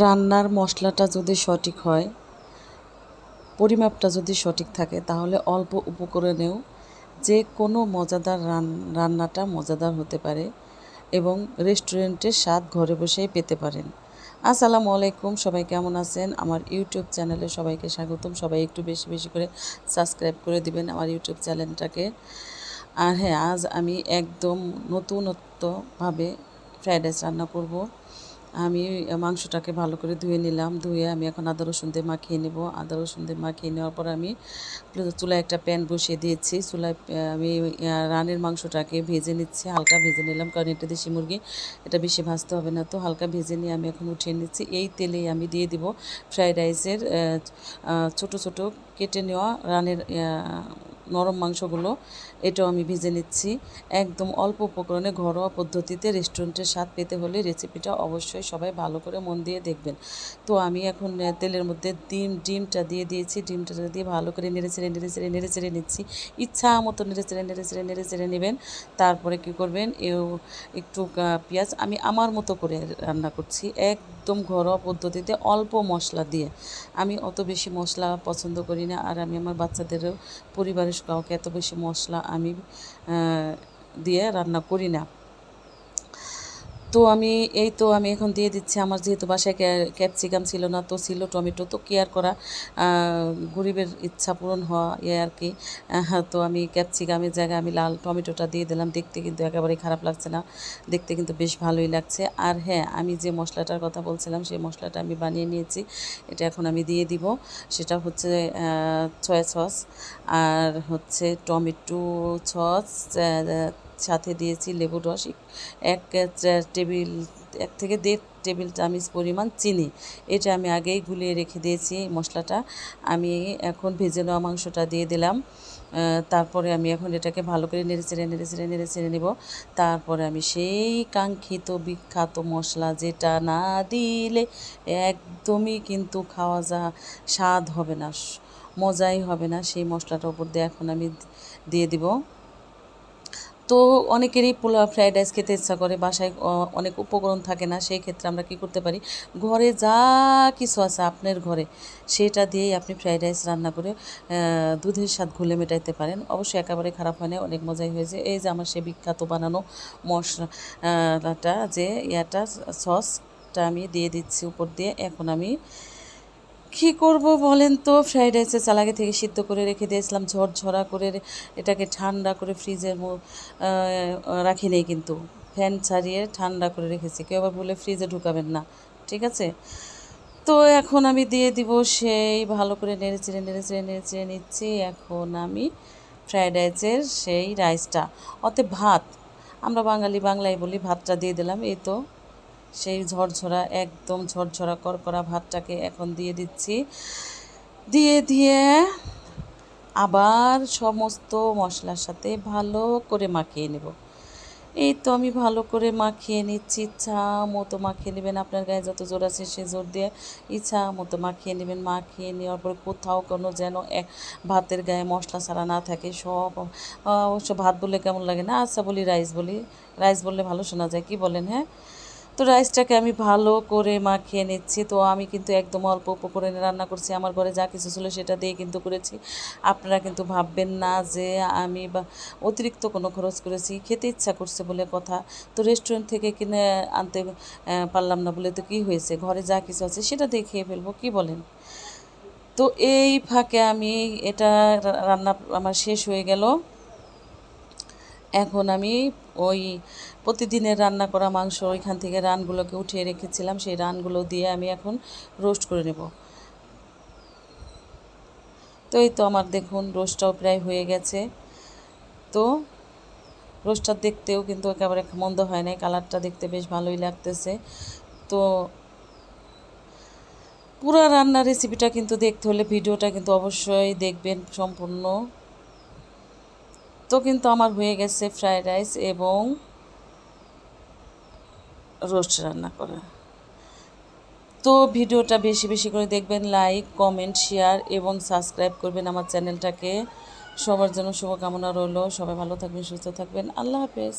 রান্নার মশলাটা যদি সঠিক হয়, পরিমাপটা যদি সঠিক থাকে, তাহলে অল্প উপকরণেও যে কোনো মজাদার রান্নাটা মজাদার হতে পারে এবং রেস্টুরেন্টের স্বাদ ঘরে বসেই পেতে পারেন। আসসালামু আলাইকুম, সবাই কেমন আছেন? আমার ইউটিউব চ্যানেলে সবাইকে স্বাগতম। সবাই একটু বেশি বেশি করে সাবস্ক্রাইব করে দিবেন আমার ইউটিউব চ্যানেলটাকে। আর হ্যাঁ, আজ আমি একদম নতুনত্বভাবে ফ্রায়েড রাইস রান্না করব। আমি মাংসটাকে ভালো করে ধুয়ে নিলাম। ধুয়ে আমি এখন আদা রসুন দিয়ে মাখিয়ে নেব। আদা রসুন দিয়ে মাখিয়ে নেওয়ার পর আমি চুলায় একটা প্যান বসিয়ে দিয়েছি। চুলায় আমি রানের মাংসটাকে ভেজে নিচ্ছি, হালকা ভেজে নিলাম, কারণ এটা দেশি মুরগি, এটা বেশি ভাজতে হবে না। তো হালকা ভেজে নিয়ে আমি এখন উঠিয়ে নিচ্ছি। এই তেলেই আমি দিয়ে দিব ফ্রাইড রাইসের ছোট ছোট কেটে নেওয়া রানের নরম মাংসগুলো, এটাও আমি ভেজে নিচ্ছি। একদম অল্প উপকরণে ঘরোয়া পদ্ধতিতে রেস্টুরেন্টের স্বাদ পেতে হলে রেসিপিটা অবশ্যই সবাই ভালো করে মন দিয়ে দেখবেন। তো আমি এখন তেলের মধ্যে ডিমটা দিয়ে দিয়েছি। ডিমটা দিয়ে ভালো করে নেড়ে চেড়ে নিচ্ছি। ইচ্ছা মতো নেড়ে চেড়ে নেবেন। তারপরে কি করবেন, একটু পেঁয়াজ, আমি আমার মতো করে রান্না করছি, একদম ঘরোয়া পদ্ধতিতে অল্প মশলা দিয়ে। আমি অত বেশি মশলা পছন্দ করি না, আর আমি আমার বাচ্চাদেরও, পরিবারের কাউকে এত বেশি মশলা আমি দিয়ে রান্না করি না। তো আমি এখন দিয়ে দিচ্ছি। আমার যেহেতু বাসায় ক্যাপসিকাম ছিল না, তো ছিল টমেটো, তো কেয়ার করা গরিবের ইচ্ছা পূরণ হওয়া আর কি। তো আমি ক্যাপসিকামের জায়গায় আমি লাল টমেটোটা দিয়ে দিলাম। দেখতে কিন্তু একেবারেই খারাপ লাগছে না, দেখতে কিন্তু বেশ ভালোই লাগছে। আর হ্যাঁ, আমি যে মশলাটার কথা বলছিলাম, সেই মশলাটা আমি বানিয়ে নিয়েছি, এটা এখন আমি দিয়ে দিব। সেটা হচ্ছে সয়া সস, আর হচ্ছে টমেটো সস, সাথে দিয়েছি লেবুর রস, এক টেবিল 1 থেকে 1.5 টেবিল চামচ পরিমাণ চিনি। এটা আমি আগেই গুলিয়ে রেখে দিয়েছি মশলাটা। আমি এখন ভেজে নেওয়া মাংসটা দিয়ে দিলাম। তারপরে আমি এখন এটাকে ভালো করে নেড়ে চেড়ে নেব। তারপরে আমি সেই কাঙ্ক্ষিত বিখ্যাত মশলা, যেটা না দিলে একদমই কিন্তু খাওয়া স্বাদ হবে না, মজাই হবে না, সেই মশলাটার উপর দিয়ে এখন আমি দিয়ে দিব। তো অনেকেরই পোলাও ফ্রাইড রাইস খেতে ইচ্ছা করে, বাসায় অনেক উপকরণ থাকে না, সেই ক্ষেত্রে আমরা কী করতে পারি, ঘরে যা কিছু আছে আপনার ঘরে, সেটা দিয়েই আপনি ফ্রাইড রাইস রান্না করে দুধের স্বাদ ঘুলে মেটাইতে পারেন। অবশ্যই একেবারে খারাপ হয় না, অনেক মজাই হয়েছে। এই যে আমার সে বিখ্যাত বানানো মশলাটা, যে সসটা আমি দিয়ে দিচ্ছি উপর দিয়ে। এখন আমি কী করব বলেন তো, ফ্রাইড রাইসের চাল আগে থেকে সিদ্ধ করে রেখে দিয়েছিলাম, ঝরঝরা করে, এটাকে ঠান্ডা করে ফ্রিজের রাখি নেই, কিন্তু ফ্যান ছাড়িয়ে ঠান্ডা করে রেখেছি। কেউ আবার বলে ফ্রিজে ঢুকাবেন না, ঠিক আছে? তো এখন আমি দিয়ে দিব, সেই ভালো করে নেড়ে চেড়ে নিচ্ছি। এখন আমি ফ্রাইড রাইসের সেই রাইসটা, ভাত, আমরা বাংলায় বলি, ভাতটা দিয়ে দিলাম। এই তো সেই একদম ঝরঝরা করকরা ভাতটাকে এখন দিয়ে দিচ্ছি। দিয়ে আবার সমস্ত মশলার সাথে ভালো করে মাখিয়ে নেব। এই তো আমি ভালো করে মাখিয়ে নিচ্ছি। ইচ্ছা মতো মাখিয়ে নেবেন, আপনার গায়ে যত জোর আছে সে জোর দিয়ে ইচ্ছা মতো মাখিয়ে নেবেন। মাখিয়ে নেওয়ার পরে কোথাও কোনো যেন ভাতের গায়ে মশলা ছাড়া না থাকে। সব অবশ্য ভাত বললে কেমন লাগে না, আচ্ছা বলি রাইস বললে ভালো শোনা যায়, কি বলেন? হ্যাঁ, তো রাইসটাকে আমি ভালো করে মাখিয়ে নিচ্ছি। তো আমি কিন্তু একদম অল্প উপকরণে রান্না করছি, আমার ঘরে যা কিছু ছিল সেটা দিয়ে কিন্তু করেছি। আপনারা কিন্তু ভাববেন না যে আমি অতিরিক্ত কোনো খরচ করেছি, খেতে ইচ্ছা করছে বলে কথা। তো রেস্টুরেন্ট থেকে কিনে আনতে পারলাম না বলে তো কী হয়েছে, ঘরে যা কিছু আছে সেটা দিয়ে খেয়ে ফেলবো, কী বলেন? তো এই ফাঁকে আমি এটা রান্না আমার শেষ হয়ে গেল। এখন আমি ওই প্রতিদিনের রান্না করা মাংস, ওইখান থেকে রানগুলোকে উঠিয়ে রেখেছিলাম, সেই রানগুলো দিয়ে আমি এখন রোস্ট করে নেব। তো এই তো আমার দেখুন রোস্টটাও প্রায় হয়ে গেছে। তো রোস্টটা দেখতেও কিন্তু একেবারে মন্দ হয় নাই, কালারটা দেখতে বেশ ভালোই লাগতেছে। তো পুরো রান্নার রেসিপিটা কিন্তু দেখতে হলে ভিডিওটা কিন্তু অবশ্যই দেখবেন সম্পূর্ণ। তো কিন্তু আমার হয়ে গেছে ফ্রায়েড রাইস এবং রোস্ট রান্না করা। তো ভিডিওটা বেশি বেশি করে দেখবেন, লাইক কমেন্ট শেয়ার এবং সাবস্ক্রাইব করবেন আমার চ্যানেলটাকে। সবার জন্য শুভকামনা রইল, সবাই ভালো থাকবেন, সুস্থ থাকবেন। আল্লাহ হাফেজ।